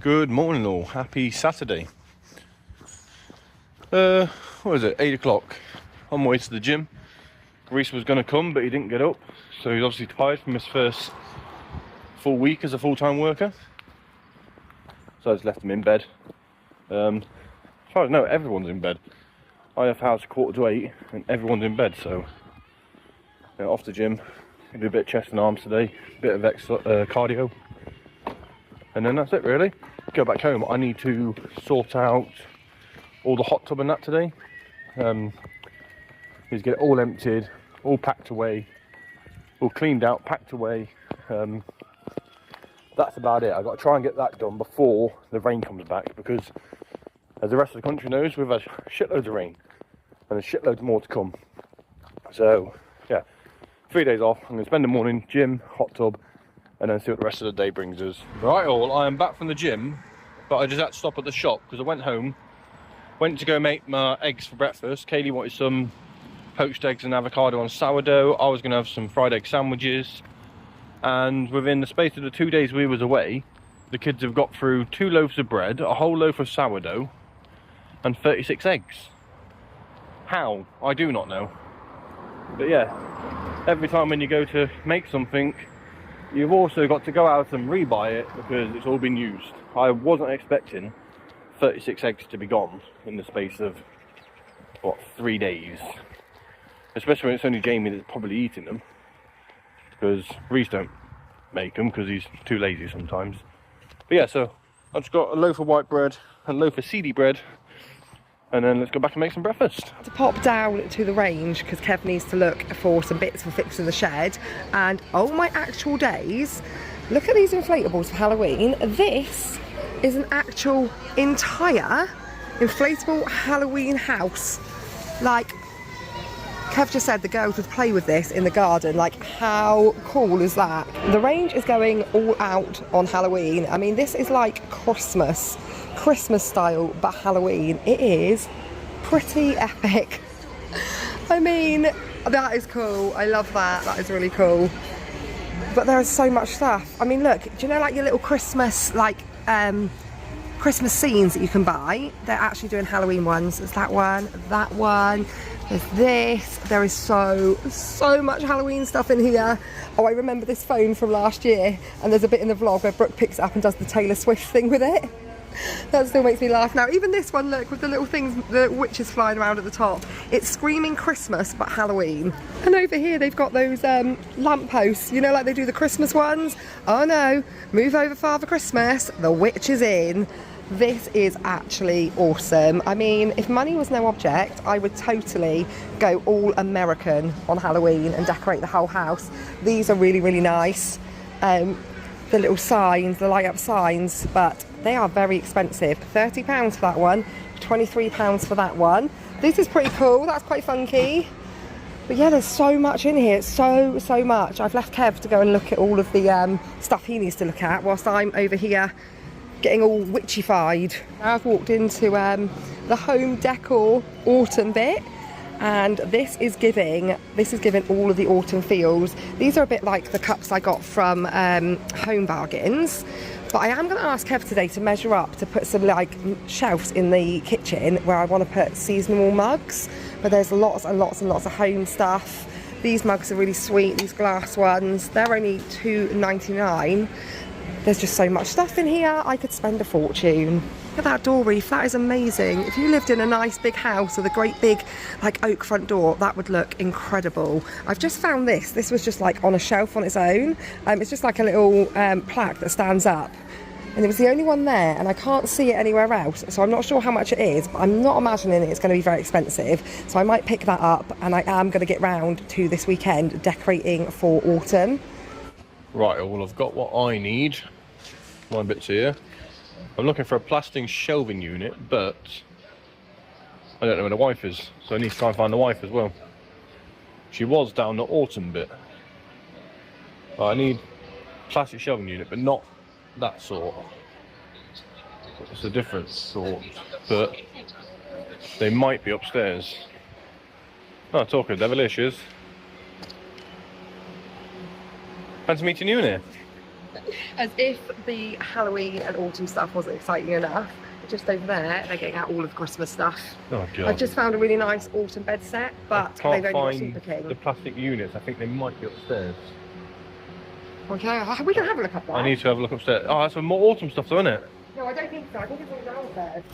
Good morning all, happy Saturday. What was it, 8 o'clock, on my way to the gym. Reese was going to come but he didn't get up, so he's obviously tired from his first full week as a full-time worker. So I just left him in bed. As far as I know, everyone's in bed. I left the house 7:45 and everyone's in bed, so off the gym, do a bit of chest and arms today, a bit of cardio, and then that's it really. Go back home. I need to sort out all the hot tub and that today. Need to get it all emptied, all packed away, all cleaned out, packed away. That's about it. I've got to try and get that done before the rain comes back, because as the rest of the country knows, we've had shitloads of rain and there's shitloads more to come. So yeah, 3 days off. I'm going to spend the morning gym, hot tub, and then see what the rest of the day brings us. Right all, I am back from the gym, but I just had to stop at the shop because I went home, went to go make my eggs for breakfast. Kaylee wanted some poached eggs and avocado on sourdough. I was going to have some fried egg sandwiches. And within the space of the 2 days we was away, the kids have got through 2 loaves of bread, a whole loaf of sourdough, and 36 eggs. How? I do not know. But yeah, every time when you go to make something, you've also got to go out and rebuy it because it's all been used. I wasn't expecting 36 eggs to be gone in the space of, what, 3 days. Especially when it's only Jamie that's probably eating them, because Reese don't make them because he's too lazy sometimes. But yeah, so I've just got a loaf of white bread, a loaf of seedy bread, and then let's go back and make some breakfast. To pop down to the range because Kev needs to look for some bits for fixing the shed, and oh my actual days, look at these inflatables for Halloween. This is an actual entire inflatable Halloween house. Like, Kev just said the girls would play with this in the garden. Like, how cool is that? The range is going all out on Halloween. I mean, this is like Christmas style, but Halloween. It is pretty epic. I mean, that is cool. I love that. That is really cool. But there is so much stuff. I mean, look, do you know like your little Christmas, like, Christmas scenes that you can buy? They're actually doing Halloween ones. There's that one, there's this. There is so much Halloween stuff in here. Oh, I remember this phone from last year, and there's a bit in the vlog where Brooke picks it up and does the Taylor Swift thing with it. That still makes me laugh now. Even this one, look, with the little things, the witches flying around at the top. It's screaming Christmas, but Halloween. And over here, they've got those lamp posts, you know, like they do the Christmas ones. Oh no, move over, Father Christmas, the witch is in. This is actually awesome. I mean, if money was no object, I would totally go all American on Halloween and decorate the whole house. These are really, really nice. The little signs, the light up signs, but they are very expensive. £30 for that one, £23 for that one. This is pretty cool, that's quite funky. But yeah, there's so much in here, so much. I've left Kev to go and look at all of the stuff he needs to look at whilst I'm over here getting all witchified. Now I've walked into the home decor autumn bit, and this is giving all of the autumn feels. These are a bit like the cups I got from Home Bargains, but I am going to ask Kev today to measure up to put some like shelves in the kitchen where I want to put seasonal mugs. But there's lots and lots of home stuff. These mugs are really sweet, these glass ones. They're only £2.99. There's just so much stuff in here, I could spend a fortune. Look at that door reef, that is amazing. If you lived in a nice big house with a great big like oak front door, that would look incredible. I've just found this. This was just like on a shelf on its own. It's just like a little plaque that stands up. And it was the only one there, and I can't see it anywhere else. So I'm not sure how much it is, but I'm not imagining it's going to be very expensive. So I might pick that up, and I am going to get round to this weekend decorating for autumn. Right, well I've got what I need. My bits here. I'm looking for a plastic shelving unit, but I don't know where the wife is, so I need to try and find the wife as well. She was down the autumn bit. But I need plastic shelving unit, but not that sort. It's a different sort, but they might be upstairs. Oh, talking devilicious. Fancy meeting you in here? As if the Halloween and autumn stuff wasn't exciting enough. Just over there, they're getting out all of the Christmas stuff. Oh god. I've just found a really nice autumn bed set, but they've only got Super King. The plastic units. I think they might be upstairs. Okay, we can have a look up there. I need to have a look upstairs. Oh, that's some more autumn stuff though, isn't it? No, I don't think so. I think it's all downstairs.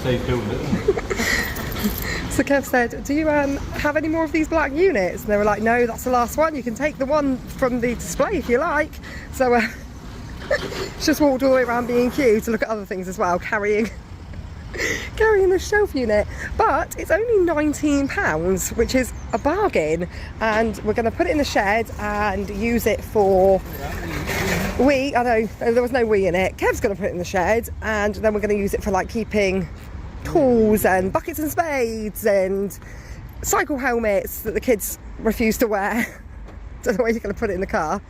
Safe building, isn't it? So Kev said, do you have any more of these black units? And they were like, no, that's the last one. You can take the one from the display if you like. So just walked all the way around B&Q to look at other things as well, carrying the shelf unit. But it's only £19, which is a bargain. And we're going to put it in the shed and use it for... I know, there was no we in it. Kev's going to put it in the shed, and then we're going to use it for like keeping tools and buckets and spades and cycle helmets that the kids refuse to wear. Don't know where you're going to put it in the car.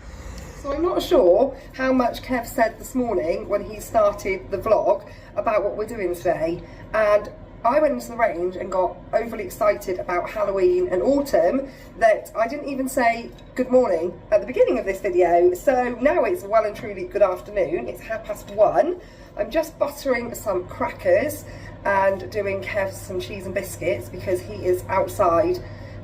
So I'm not sure how much Kev said this morning when he started the vlog about what we're doing today, and I went into the range and got overly excited about Halloween and autumn that I didn't even say good morning at the beginning of this video. So now it's well and truly good afternoon. It's 1:30. I'm just buttering some crackers and doing Kev some cheese and biscuits because he is outside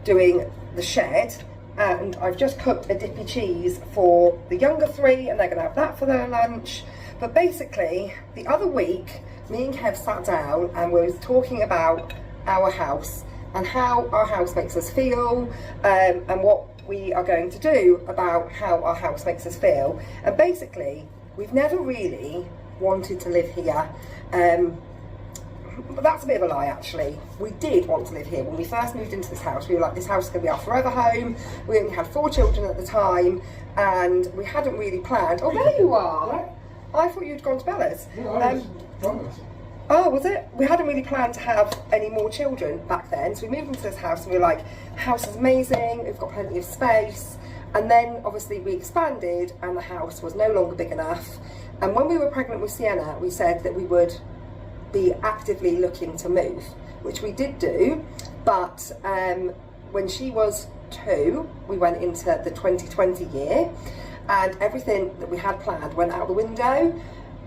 doing the shed. And I've just cooked a dippy cheese for the younger three, and they're going to have that for their lunch. But basically, the other week, me and Kev sat down and we were talking about our house and how our house makes us feel, and what we are going to do about how our house makes us feel. And basically, we've never really wanted to live here. But that's a bit of a lie, actually. We did want to live here. When we first moved into this house, we were like, this house is going to be our forever home. We only had 4 children at the time, and we hadn't really planned. Oh, there you are. I thought you'd gone to Bella's. Oh, was it? We hadn't really planned to have any more children back then, so we moved into this house and we were like, house is amazing, we've got plenty of space. And then obviously we expanded and the house was no longer big enough. And when we were pregnant with Sienna, we said that we would be actively looking to move, which we did do. But when she was 2, we went into the 2020 year, and everything that we had planned went out the window.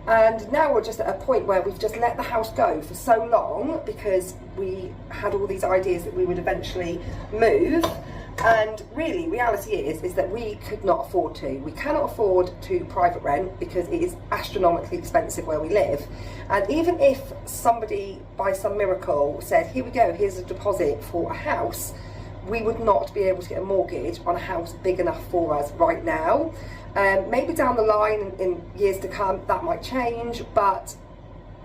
And now we're just at a point where we've just let the house go for so long because we had all these ideas that we would eventually move. And really, reality is that we could not afford to. We cannot afford to private rent because it is astronomically expensive where we live. And even if somebody, by some miracle, said, here we go, here's a deposit for a house, we would not be able to get a mortgage on a house big enough for us right now. Maybe down the line in years to come that might change, but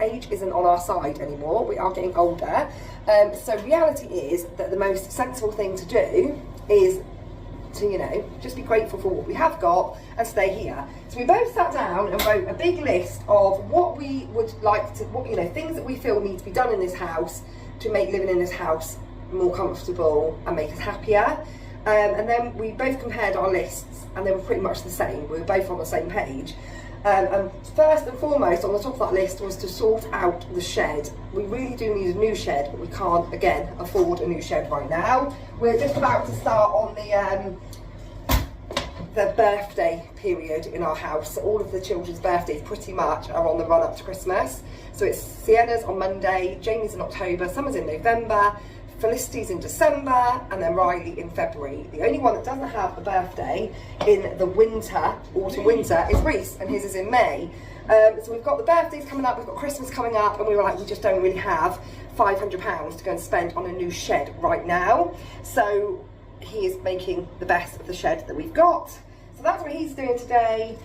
age isn't on our side anymore. We are getting older. So reality is that the most sensible thing to do is to, you know, just be grateful for what we have got and stay here. So we both sat down and wrote a big list of what we would like to, what, you know, things that we feel need to be done in this house to make living in this house more comfortable and make us happier. And then we both compared our lists and they were pretty much the same. We were both on the same page. And first and foremost on the top of that list was to sort out the shed. We really do need a new shed, but we can't, again, afford a new shed right now. We're just about to start on the birthday period in our house. So all of the children's birthdays pretty much are on the run up to Christmas. So it's Sienna's on Monday, Jamie's in October, Summer's in November, Felicity's in December, and then Riley in February. The only one that doesn't have a birthday in the winter, autumn-winter, is Reese, and his is in May. So we've got the birthdays coming up, we've got Christmas coming up, and we were like, we just don't really have £500 to go and spend on a new shed right now. So he is making the best of the shed that we've got. So that's what he's doing today.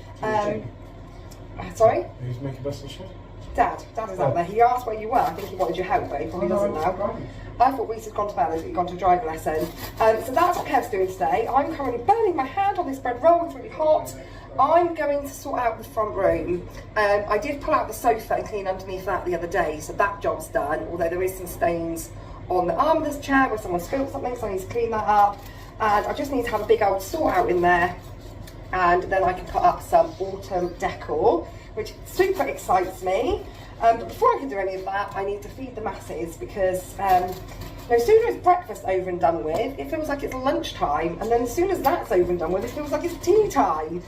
Sorry? Who's making the best of the shed? Dad is out there. He asked where you were. I think he wanted your help, but he probably doesn't now. I thought Reese had gone to Bella's, but he'd gone to a driving lesson. So that's what Kev's doing today. I'm currently burning my hand on this bread roll, it's really hot. I'm going to sort out the front room. I did pull out the sofa and clean underneath that the other day, so that job's done, although there is some stains on the arm of this chair where someone spilled something, so I need to clean that up. And I just need to have a big old sort out in there, and then I can put up some autumn decor, which super excites me. But before I can do any of that, I need to feed the masses because Now, as soon as breakfast over and done with, it feels like it's lunchtime, and then as soon as that's over and done with, it feels like it's tea time.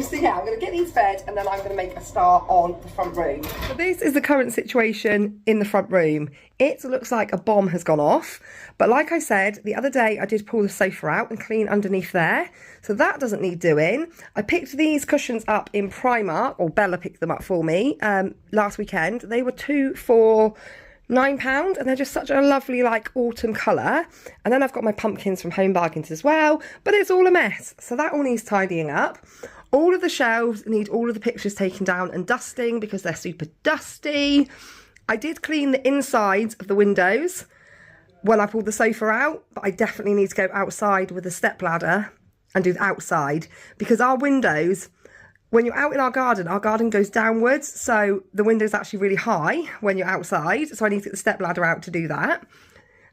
So yeah, I'm going to get these fed, and then I'm going to make a start on the front room. So this is the current situation in the front room. It looks like a bomb has gone off, but like I said, the other day I did pull the sofa out and clean underneath there, so that doesn't need doing. I picked these cushions up in Primark, or Bella picked them up for me last weekend. They were 2 for £9, and they're just such a lovely like autumn colour. And then I've got my pumpkins from Home Bargains as well, but it's all a mess, so that all needs tidying up. All of the shelves need all of the pictures taken down and dusting because they're super dusty. I did clean the insides of the windows when I pulled the sofa out, but I definitely need to go outside with a stepladder and do the outside, because our windows, when you're out in our garden goes downwards, so the window's actually really high when you're outside, so I need to get the stepladder out to do that.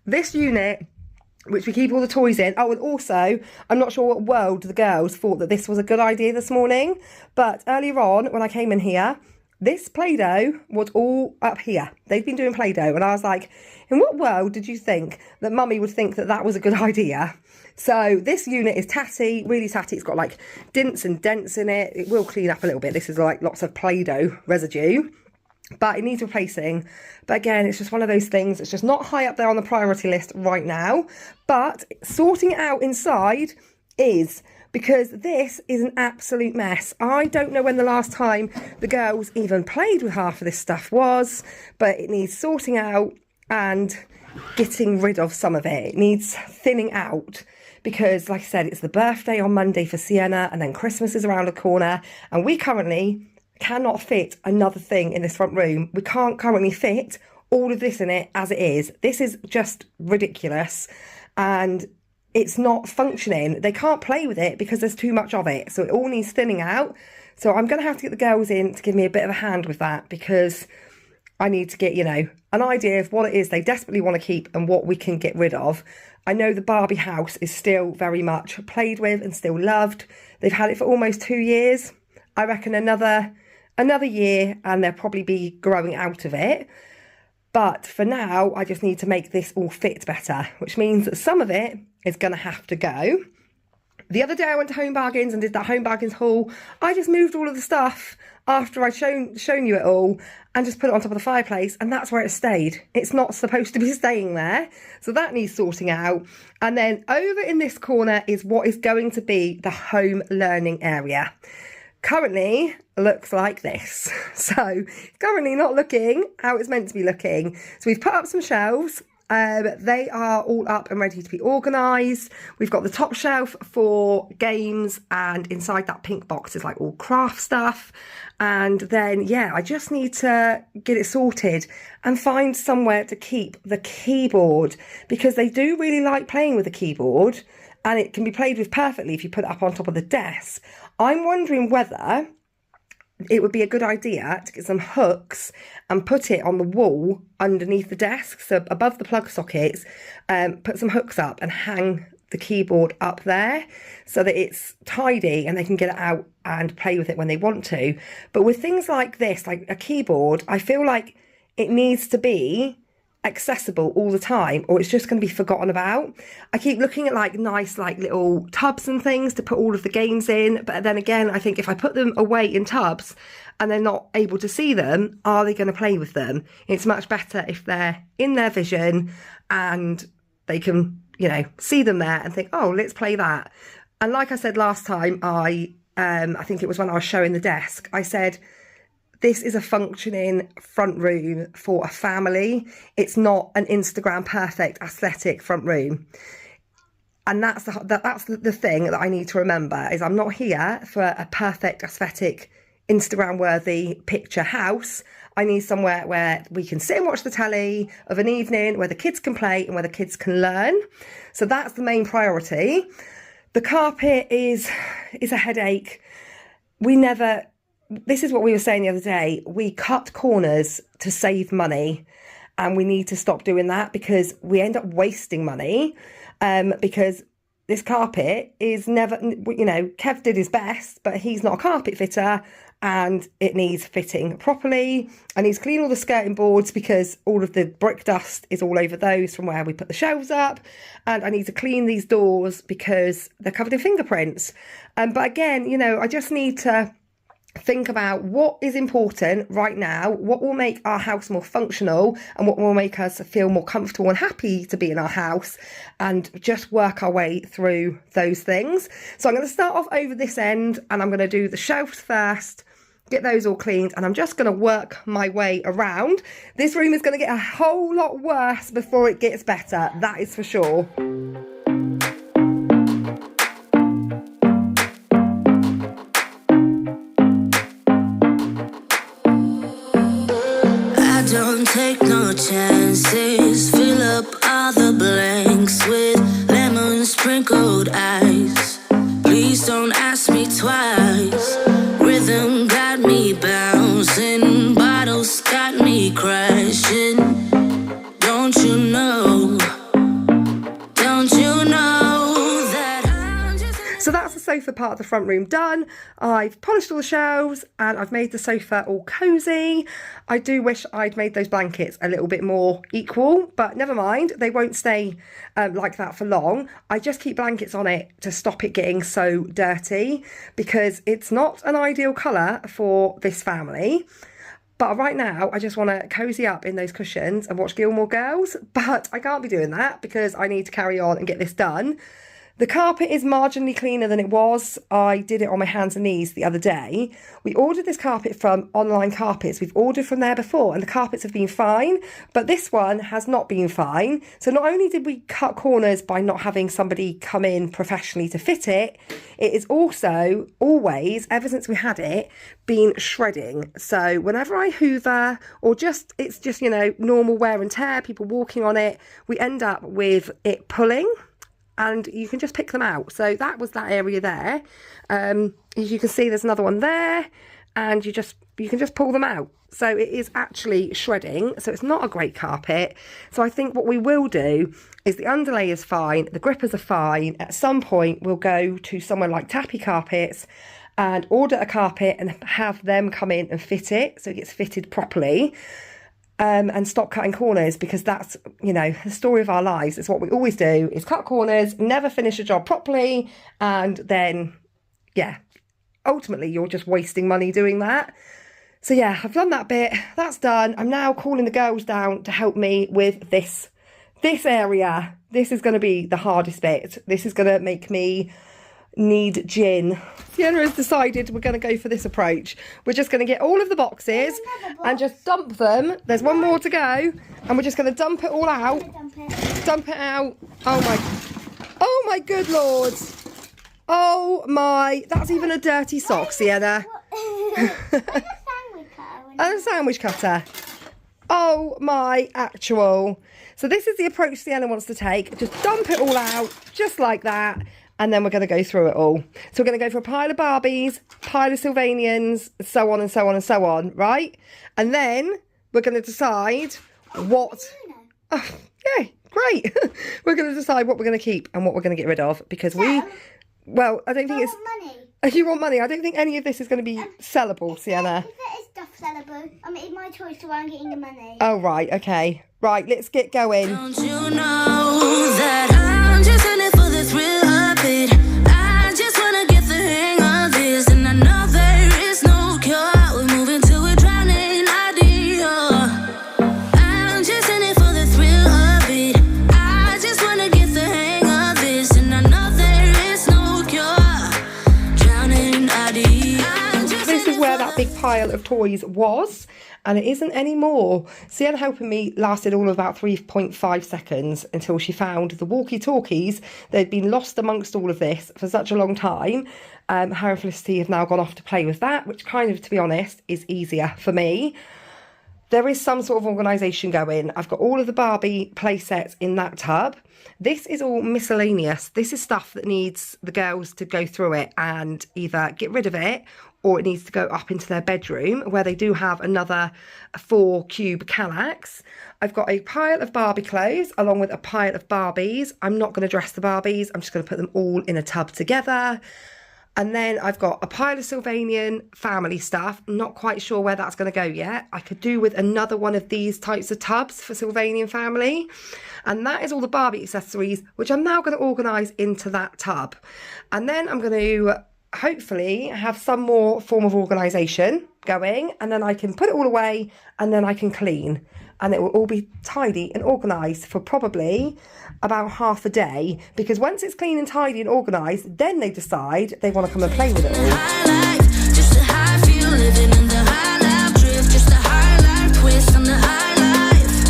This unit, which we keep all the toys in. Oh, and also, I'm not sure what world the girls thought that this was a good idea this morning, but earlier on, when I came in here, this Play-Doh was all up here. They've been doing Play-Doh, and I was like, in what world did you think that Mummy would think that that was a good idea? So this unit is tatty, really tatty. It's got like dints and dents in it. It will clean up a little bit. This is like lots of Play-Doh residue, but it needs replacing. But again, it's just one of those things. It's just not high up there on the priority list right now, but sorting it out inside is, because this is an absolute mess. I don't know when the last time the girls even played with half of this stuff was, but it needs sorting out and getting rid of some of it. It needs thinning out, because like I said, it's the birthday on Monday for Sienna, and then Christmas is around the corner, and we currently cannot fit another thing in this front room. We can't currently fit all of this in it as it is. This is just ridiculous, and it's not functioning. They can't play with it because there's too much of it, so it all needs thinning out. So I'm going to have to get the girls in to give me a bit of a hand with that, because I need to get, you know, an idea of what it is they desperately want to keep and what we can get rid of. I know the Barbie house is still very much played with and still loved. They've had it for almost 2 years. I reckon another year and they'll probably be growing out of it. But for now, I just need to make this all fit better, which means that some of it is going to have to go. The other day I went to Home Bargains and did that Home Bargains haul. I just moved all of the stuff after I'd shown you it all and just put it on top of the fireplace, and that's where it stayed. It's not supposed to be staying there, so that needs sorting out. And then over in this corner is what is going to be the home learning area. Currently looks like this. So currently not looking how it's meant to be looking. So we've put up some shelves. They are all up and ready to be organised. We've got the top shelf for games, and inside that pink box is like all craft stuff. And then, yeah, I just need to get it sorted and find somewhere to keep the keyboard, because they do really like playing with the keyboard, and it can be played with perfectly if you put it up on top of the desk. I'm wondering whether it would be a good idea to get some hooks and put it on the wall underneath the desk, so above the plug sockets, put some hooks up and hang the keyboard up there so that it's tidy and they can get it out and play with it when they want to. But with things like this, like a keyboard, I feel like it needs to be accessible all the time, or it's just going to be forgotten about. I keep looking at like nice like little tubs and things to put all of the games in, but then again I think if I put them away in tubs and they're not able to see them, are they going to play with them? It's much better if they're in their vision and they can, you know, see them there and think, oh, let's play that. And like I said last time, I think it was when I was showing the desk, I said, this is a functioning front room for a family. It's not an Instagram perfect aesthetic front room. And that's the thing that I need to remember, is I'm not here for a perfect aesthetic Instagram worthy picture house. I need somewhere where we can sit and watch the telly of an evening, where the kids can play and where the kids can learn. So that's the main priority. The carpet is a headache. This is what we were saying the other day. We cut corners to save money, and we need to stop doing that, because we end up wasting money, because this carpet is never, you know, Kev did his best, but he's not a carpet fitter and it needs fitting properly. I need to clean all the skirting boards because all of the brick dust is all over those from where we put the shelves up. And I need to clean these doors because they're covered in fingerprints. But again, you know, I just need to think about what is important right now, what will make our house more functional and what will make us feel more comfortable and happy to be in our house, and just work our way through those things. So I'm going to start off over this end and I'm going to do the shelves first, get those all cleaned, and I'm just going to work my way around. This room is going to get a whole lot worse before it gets better, that is for sure. Don't take no chances. Fill up all the blanks with lemon sprinkled ice. Please don't ask me twice. Rhythm got me bouncing, bottles got me crashing. Don't you know? Don't you know that I'm just... So that's the sofa part of the front room done. I've polished all the shelves and I've made the sofa all cosy. I do wish I'd made those blankets a little bit more equal, but never mind, they won't stay like that for long. I just keep blankets on it to stop it getting so dirty because it's not an ideal colour for this family. But right now, I just want to cozy up in those cushions and watch Gilmore Girls, but I can't be doing that because I need to carry on and get this done. The carpet is marginally cleaner than it was. I did it on my hands and knees the other day. We ordered this carpet from Online Carpets. We've ordered from there before and the carpets have been fine, but this one has not been fine. So not only did we cut corners by not having somebody come in professionally to fit it, it is also always, ever since we had it, been shredding. So whenever I hoover or it's just, you know, normal wear and tear, people walking on it, we end up with it pulling. And you can just pick them out. So that was that area there. As you can see, there's another one there, and you can just pull them out. So it is actually shredding. So it's not a great carpet. So I think what we will do is the underlay is fine, the grippers are fine. At some point, we'll go to somewhere like Tappy Carpets and order a carpet and have them come in and fit it so it gets fitted properly. And stop cutting corners, because that's, you know, the story of our lives. It's what we always do, is cut corners, never finish a job properly, and then, yeah, ultimately you're just wasting money doing that. So yeah, I've done that bit, that's done. I'm now calling the girls down to help me with this area. This is going to be the hardest bit. This is going to make me need gin. Sienna has decided we're going to go for this approach. We're just going to get all of the boxes and just dump them. There's one more to go, and we're just going to dump it all out. Dump it out. Oh my good lord. Oh my, that's even a dirty sock, Sienna. And a sandwich cutter. Oh my actual. So this is the approach Sienna wants to take. Just dump it all out, just like that. And then we're going to go through it all. So we're going to go for a pile of Barbies, pile of Sylvanians, so on and so on and so on, right? And then we're going to decide what... Oh, yeah, great. We're going to decide what we're going to keep and what we're going to get rid of, because well, I don't think it's... If you want money, I don't think any of this is going to be sellable, Sienna. If it is stuff sellable, it's my choice to where I'm getting the money. Oh, right, okay. Right, let's get going. Don't you know that I'm just in it for the thrill of it? I just wanna get the hang of this, and I know there is no cure. We're moving to a drowning idea. I'm just in it for the thrill of it. I just wanna get the hang of this, and I know there is no cure. Drowning idea. This is where that big pile of toys was, and it isn't anymore. Sienna helping me lasted all of about 3.5 seconds until she found the walkie-talkies. They'd been lost amongst all of this for such a long time. Harry and Felicity have now gone off to play with that, which kind of, to be honest, is easier for me. there is some sort of organisation going. I've got all of the Barbie play sets in that tub. This is all miscellaneous. This is stuff that needs the girls to go through it and either get rid of it, or it needs to go up into their bedroom where they do have another 4 cube Kallax. I've got a pile of Barbie clothes along with a pile of Barbies. I'm not going to dress the Barbies. I'm just going to put them all in a tub together. And then I've got a pile of Sylvanian family stuff. I'm not quite sure where that's going to go yet. I could do with another one of these types of tubs for Sylvanian family. And that is all the Barbie accessories, which I'm now going to organise into that tub. And then I'm going to hopefully have some more form of organisation going, and then I can put it all away and then I can clean. And it will all be tidy and organised for probably about half a day, because once it's clean and tidy and organised, then they decide they want to come and play with it all. Just a high feel living in the high life drift, just a high life twist on the high life.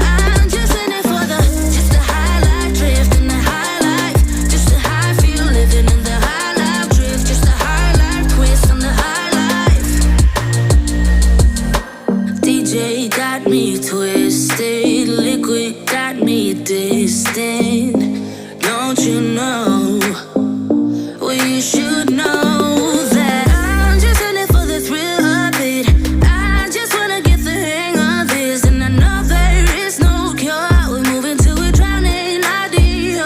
I'm just in it for the just a high life drift in the high life, just a high feel living in the high life drift, just a high life twist on the high life. DJ got me twisted, liquid got me distant. Don't you know? Well, you should know that I'm just in it for the thrill of it. I just wanna get the hang of this, and I know there is no cure. We're moving to a drowning idea.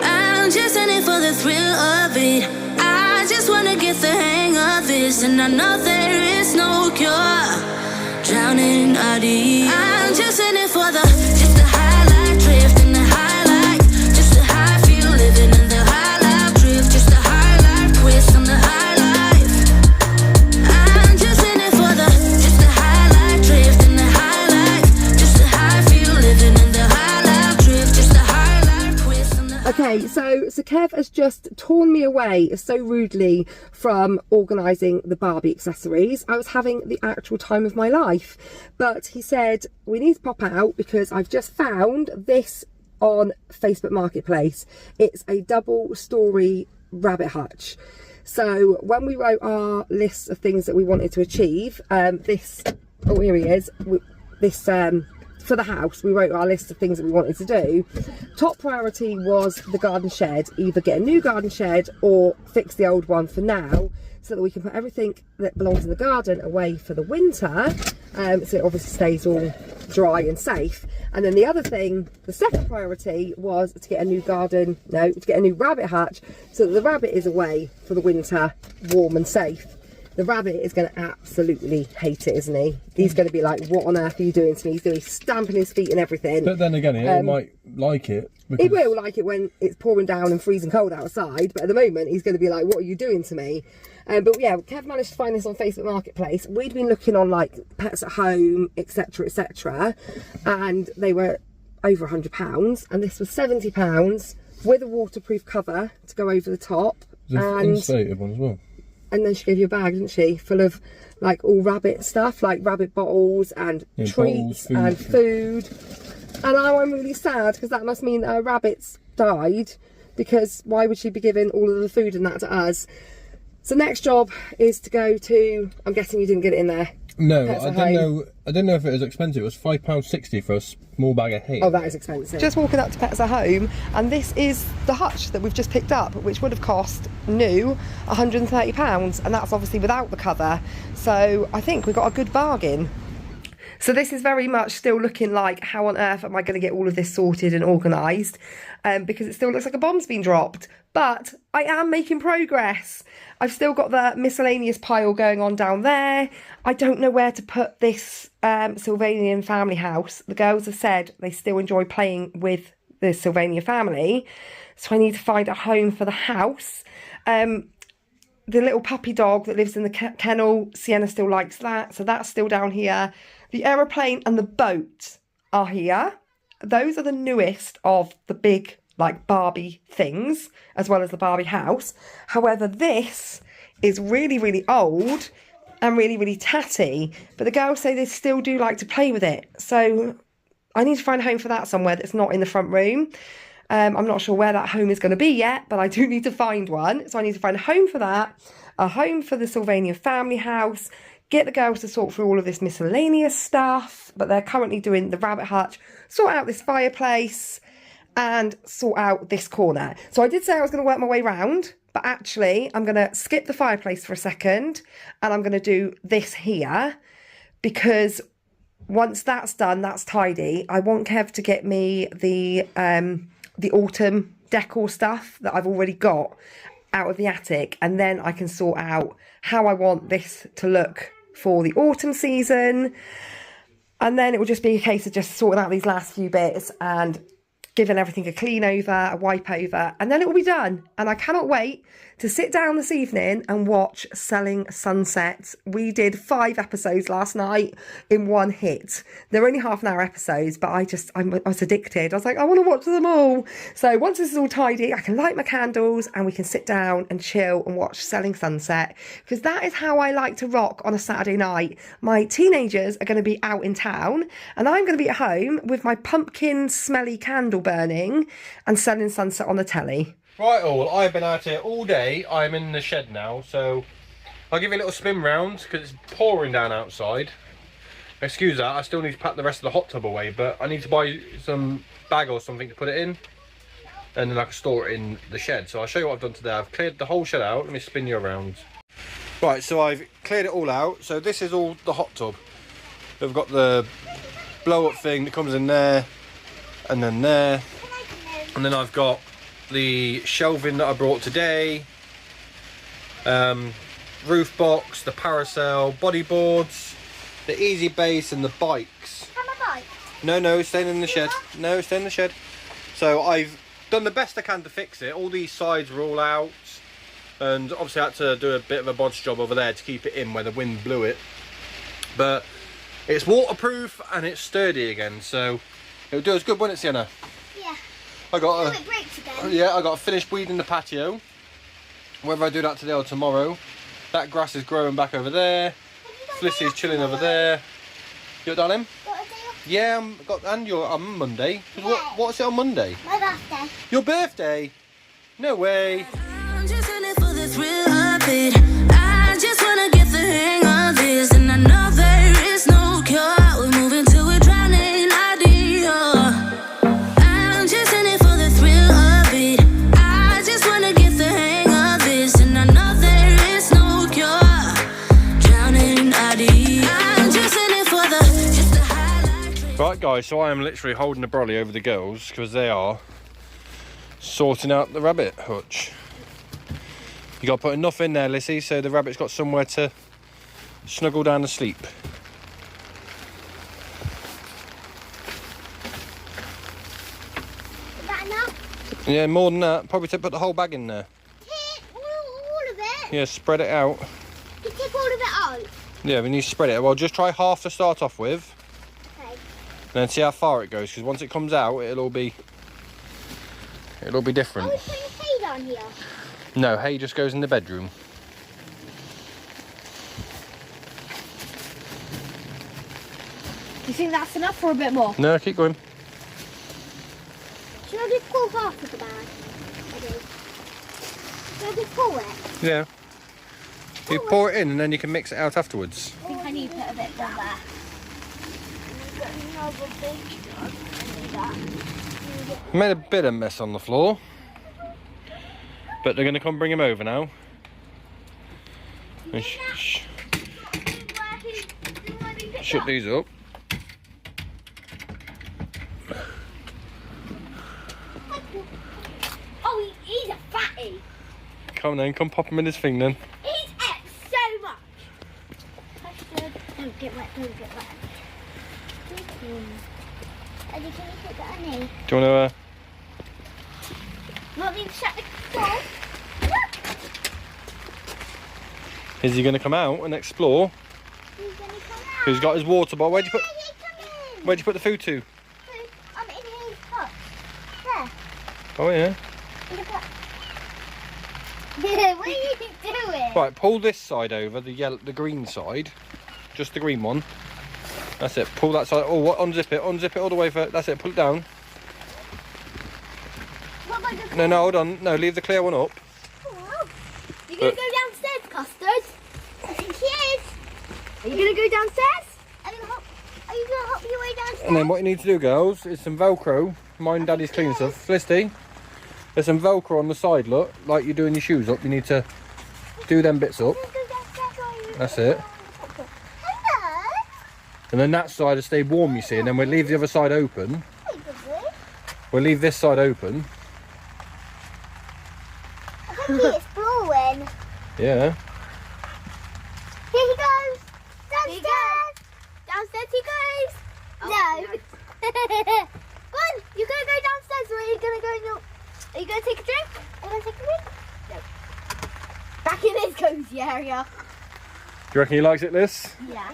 I'm just in it for the thrill of it. I just wanna get the hang of this, and I know there is no cure. Drowning idea. I'm just in it for the just a high life drift in the high life, just a high feel living in the high life drift, just a high life twist on the high life. I'm just in it for the just a high life drift in the high life, just a high feel living in the high life drift, just a high life twist on the. Okay, so Kev has just torn me away so rudely from organising the Barbie accessories. I was having the actual time of my life, but he said we need to pop out because I've just found this on Facebook Marketplace. It's a double-storey rabbit hutch. So when we wrote our list of things that we wanted to achieve, here he is, for the house, we wrote our list of things that we wanted to do. Top priority was the garden shed, either get a new garden shed or fix the old one for now, so that we can put everything that belongs in the garden away for the winter, so it obviously stays all dry and safe. And then the other thing, the second priority, was to get a new rabbit hutch, so that the rabbit is away for the winter, warm and safe. The rabbit is going to absolutely hate it, isn't he? He's going to be like, what on earth are you doing to me? He's going to be stamping his feet and everything. But then again, he might like it. He will like it when it's pouring down and freezing cold outside, but at the moment he's going to be like, what are you doing to me? But yeah, Kev managed to find this on Facebook Marketplace. We'd been looking on like Pets at Home, etc, etc, and they were over £100, and this was £70 with a waterproof cover to go over the top. There's an insulated one as well. And then she gave you a bag, didn't she, full of like all rabbit stuff, like rabbit bottles and treats and food. And now I'm really sad, because that must mean that her rabbits died, because why would she be giving all of the food and that to us? So next job is to go to, I'm guessing you didn't get it in there. No, I didn't know if it was expensive. It was £5.60 for a small bag of hay. Oh, that is expensive. Just walking up to Pets at Home, and this is the hutch that we've just picked up, which would have cost new £130, and that's obviously without the cover. So I think we got a good bargain. So this is very much still looking like, how on earth am I going to get all of this sorted and organised? Because it still looks like a bomb's been dropped. But I am making progress. I've still got the miscellaneous pile going on down there. I don't know where to put this Sylvanian family house. The girls have said they still enjoy playing with the Sylvania family. So I need to find a home for the house. The little puppy dog that lives in the kennel, Sienna still likes that. So that's still down here. The aeroplane and the boat are here. Those are the newest of the big like Barbie things, as well as the Barbie house. However, this is really, really old and really, really tatty, but the girls say they still do like to play with it. So I need to find a home for that somewhere that's not in the front room. I'm not sure where that home is going to be yet, but I do need to find one. So I need to find a home for that, a home for the Sylvania family house, get the girls to sort through all of this miscellaneous stuff, but they're currently doing the rabbit hutch, sort out this fireplace, and sort out this corner. So I did say I was going to work my way round, but actually I'm going to skip the fireplace for a second, and I'm going to do this here, because once that's done, that's tidy. I want Kev to get me the autumn decor stuff that I've already got out of the attic, and then I can sort out how I want this to look for the autumn season. And then it will just be a case of just sorting out these last few bits and giving everything a clean over, a wipe over, and then it will be done. And I cannot wait to sit down this evening and watch Selling Sunset. We did 5 episodes last night in one hit. They're only half-an-hour episodes, but I was addicted. I was like, I want to watch them all. So once this is all tidy, I can light my candles and we can sit down and chill and watch Selling Sunset, because that is how I like to rock on a Saturday night. My teenagers are going to be out in town and I'm going to be at home with my pumpkin smelly candle burning and Selling Sunset on the telly. Right all, I've been out here all day. I'm in the shed now, so I'll give you a little spin round because it's pouring down outside. Excuse that, I still need to pack the rest of the hot tub away, but I need to buy some bag or something to put it in, and then I can store it in the shed. So I'll show you what I've done today. I've cleared the whole shed out. Let me spin you around. Right, so I've cleared it all out. So this is all the hot tub. We've got the blow up thing that comes in there, and then there, and then I've got the shelving that I brought today, roof box, the parasail, bodyboards, the easy base and the bikes. Have my bike? No, staying in the shed. No, stay in the shed. So I've done the best I can to fix it. All these sides were all out, and obviously I had to do a bit of a bodge job over there to keep it in where the wind blew it. But it's waterproof and it's sturdy again, so it'll do us good, won't it, Sienna? Yeah. I got it breaks again. Yeah, I got to finish weeding the patio. Whether I do that today or tomorrow. That grass is growing back over there. Felicity is chilling over there. You darling? Got a day off? Yeah, and you're on Monday. Yeah. What's it on Monday? My birthday. Your birthday? No way. I'm just in it for the thrill of it. I just wanna get the hang of this, and I know there is no cure. We're moving to a drowning idea. I'm just in it for the thrill of it. I just wanna get the hang of this, and I know there is no cure. Drowning idea. I'm just in it for the highlight. Right guys, so I am literally holding the brolly over the girls because they are sorting out the rabbit hutch. You got to put enough in there, Lissy, so the rabbit's got somewhere to snuggle down to sleep. Is that enough? Yeah, more than that. Probably to put the whole bag in there. Take all of it. Yeah, spread it out. You take all of it out. Yeah, we need to spread it. Well, just try half to start off with, Okay. and then see how far it goes. Because once it comes out, it'll be different. Are we putting hay down here? No, hay just goes in the bedroom. Do you think that's enough or a bit more? No, keep going. Should I just pull half of the bag? I do. Should I just pull it? Yeah. You pour it in and then you can mix it out afterwards. I think I need to put a bit down there. Made a bit of mess on the floor. But they're going to come bring him over now. And shut these up. Oh, he's a fatty. Come on then, come pop him in his thing then. He's ate so much. Don't get wet, don't get wet. Eddie, can you put that on me? Do you want to... Not even shut the door. Is he going to come out and explore? He's gonna come out. Who's got his water bottle? Where'd you Where'd put the food to? I'm in his hut. There. Oh yeah. What are you doing? Right, pull this side over, the green side. Just the green one. That's it. Pull that side. Oh, what? Unzip it all the way for. That's it. Pull it down. What about the No, hold on. No, leave the clear one up. Oh, you're going to go downstairs, Custard? I think he is. Are you gonna go downstairs? Are you gonna help your way downstairs? And then what you need to do, girls, is some Velcro. Mine, Daddy's clean stuff. Felicity, there's some Velcro on the side, look, like you're doing your shoes up. You need to do them bits up. That's it. And then that side will stay warm, you see, and then we'll leave the other side open. We'll leave this side open. I think it's blowing. Yeah. Here he goes. Downstairs. Downstairs he goes. No. Go on. You're going to go downstairs or are you going to go in your... Are you going to take a drink? Are you going to take a drink? No. Back in his cozy area. Do you reckon he likes it, Liz? Yeah.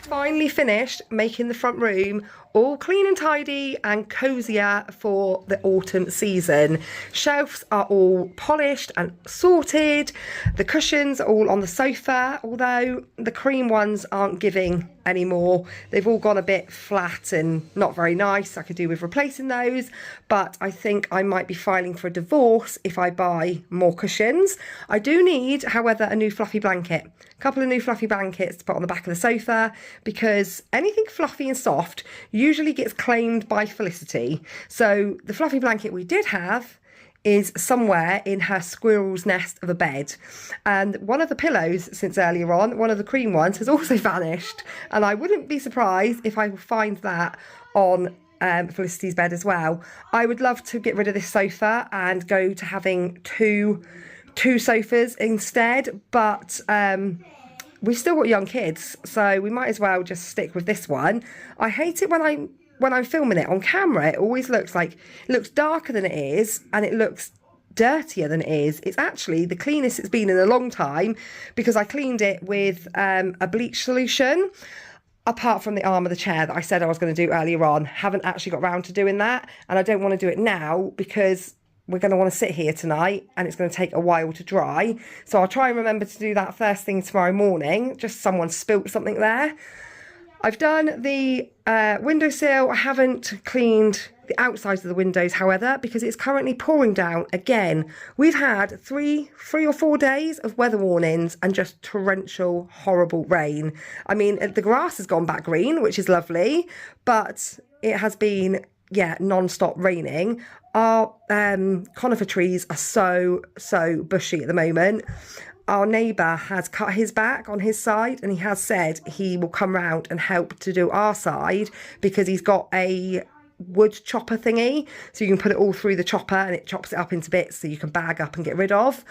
Finally finished making the front room all clean and tidy and cosier for the autumn season. Shelves are all polished and sorted. The cushions are all on the sofa, although the cream ones aren't giving anymore. They've all gone a bit flat and not very nice. I could do with replacing those, but I think I might be filing for a divorce if I buy more cushions. I do need, however, a new fluffy blanket. A couple of new fluffy blankets to put on the back of the sofa, because anything fluffy and soft usually gets claimed by Felicity. So the fluffy blanket we did have is somewhere in her squirrel's nest of a bed, and one of the pillows since earlier on, one of the cream ones, has also vanished, and I wouldn't be surprised if I find that on Felicity's bed as well. I would love to get rid of this sofa and go to having two sofas instead, but we've still got young kids, so we might as well just stick with this one. I hate it when I'm filming it on camera. It always looks like, it looks darker than it is, and it looks dirtier than it is. It's actually the cleanest it's been in a long time, because I cleaned it with a bleach solution, apart from the arm of the chair that I said I was going to do earlier on. Haven't actually got round to doing that, and I don't want to do it now because we're going to want to sit here tonight and it's going to take a while to dry. So I'll try and remember to do that first thing tomorrow morning. Just someone spilt something there. I've done the windowsill. I haven't cleaned the outsides of the windows, however, because it's currently pouring down again. We've had three or 4 days of weather warnings and just torrential, horrible rain. I mean, the grass has gone back green, which is lovely, but it has been, yeah, non-stop raining. Our conifer trees are so bushy at the moment. Our neighbour has cut his back on his side, and he has said he will come round and help to do our side, because he's got a wood chopper thingy, so you can put it all through the chopper and it chops it up into bits so you can bag up and get rid of.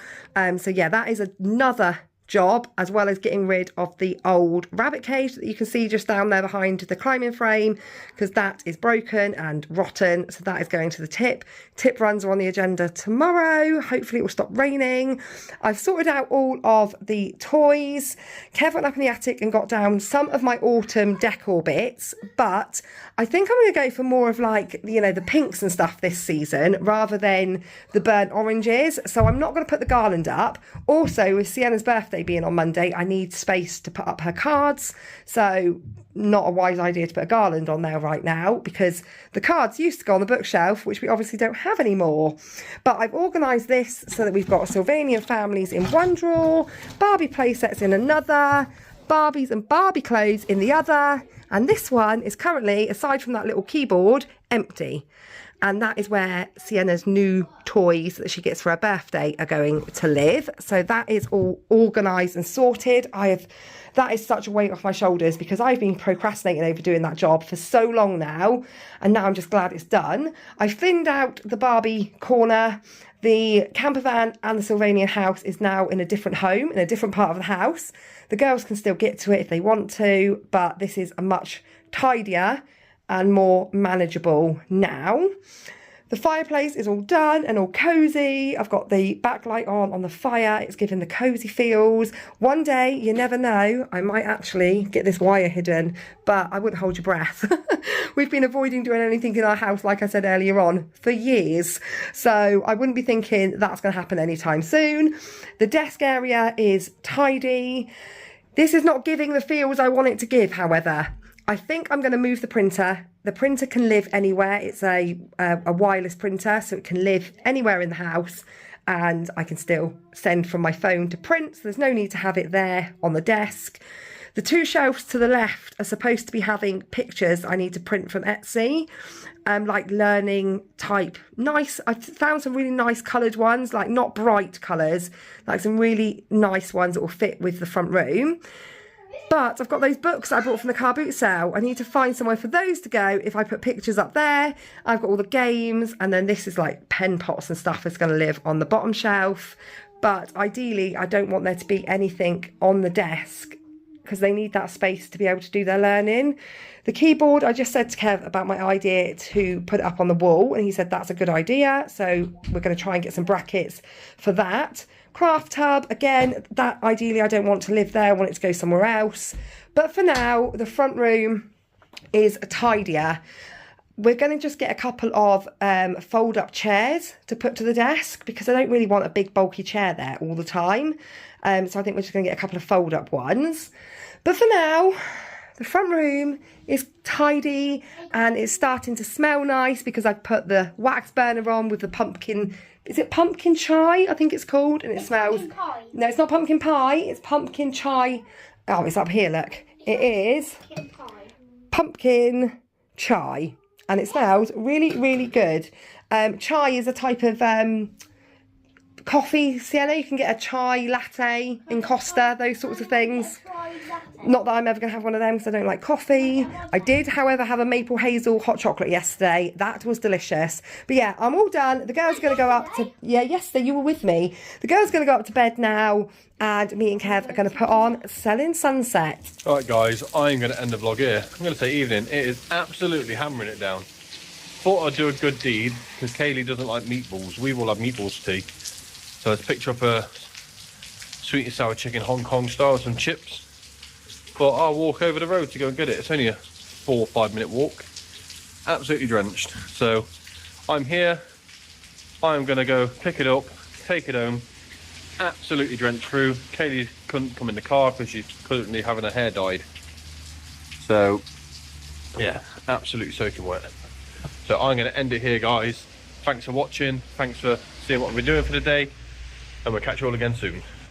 So yeah, that is another job, as well as getting rid of the old rabbit cage that you can see just down there behind the climbing frame, because that is broken and rotten, so that is going to the tip. Tip runs are on the agenda tomorrow. Hopefully it will stop raining. I've sorted out all of the toys. Kev went up in the attic and got down some of my autumn decor bits, but I think I'm going to go for more of, like, you know, the pinks and stuff this season rather than the burnt oranges. So I'm not going to put the garland up. Also, with Sienna's birthday being on Monday, I need space to put up her cards, so not a wise idea to put a garland on there right now, because the cards used to go on the bookshelf, which we obviously don't have anymore. But I've organised this so that we've got Sylvanian families in one drawer, Barbie playsets in another, Barbies and Barbie clothes in the other, and this one is currently, aside from that little keyboard, empty. And that is where Sienna's new toys that she gets for her birthday are going to live. So that is all organised and sorted. That is such a weight off my shoulders, because I've been procrastinating over doing that job for so long now. And now I'm just glad it's done. I've thinned out the Barbie corner. The camper van and the Sylvanian house is now in a different home, in a different part of the house. The girls can still get to it if they want to, but this is a much tidier and more manageable now. The fireplace is all done and all cosy. I've got the backlight on the fire. It's giving the cosy feels. One day, you never know, I might actually get this wire hidden, but I wouldn't hold your breath. We've been avoiding doing anything in our house, like I said earlier on, for years. So I wouldn't be thinking that's going to happen anytime soon. The desk area is tidy. This is not giving the feels I want it to give, however. I think I'm going to move the printer. The printer can live anywhere. It's a wireless printer, so it can live anywhere in the house, and I can still send from my phone to print, so there's no need to have it there on the desk. The 2 shelves to the left are supposed to be having pictures I need to print from Etsy, like learning type. Nice, I found some really nice coloured ones, like not bright colours, like some really nice ones that will fit with the front room. But I've got those books that I bought from the car boot sale. I need to find somewhere for those to go. If I put pictures up there, I've got all the games, and then this is like pen pots and stuff that's going to live on the bottom shelf. But ideally, I don't want there to be anything on the desk because they need that space to be able to do their learning. The keyboard, I just said to Kev about my idea to put it up on the wall, and he said that's a good idea. So we're going to try and get some brackets for that. Craft tub, again, that ideally I don't want to live there, I want it to go somewhere else. But for now, the front room is tidier. We're going to just get a couple of fold-up chairs to put to the desk because I don't really want a big bulky chair there all the time. So I think we're just going to get a couple of fold-up ones. But for now, the front room is tidy and it's starting to smell nice because I've put the wax burner on with the pumpkin. Is it pumpkin chai? I think it's called, and it smells. Pie. No, it's not pumpkin pie. It's pumpkin chai. Oh, it's up here. Look, it is pumpkin chai, and it smells really, really good. Chai is a type of coffee, Sienna. You can get a chai latte in Costa, those sorts of things. Not that I'm ever going to have one of them because I don't like coffee. I did, however, have a maple hazel hot chocolate yesterday. That was delicious. But yeah, I'm all done. The girls are going to go up to... Yeah, yesterday you were with me. The girls are going to go up to bed now, and me and Kev are going to put on Selling Sunset. All right, guys, I'm going to end the vlog here. I'm going to say evening. It is absolutely hammering it down. Thought I'd do a good deed because Kaylee doesn't like meatballs. We will have meatballs for tea. So let's picture up a sweet and sour chicken Hong Kong style with some chips. But I'll walk over the road to go and get it. It's only a 4 or 5 minute walk. Absolutely drenched. So I'm here. I'm going to go pick it up, take it home. Absolutely drenched through. Kaylee couldn't come in the car because she's currently having her hair dyed. So yeah, absolutely soaking wet. So I'm going to end it here, guys. Thanks for watching. Thanks for seeing what we're doing for the day. And we'll catch you all again soon.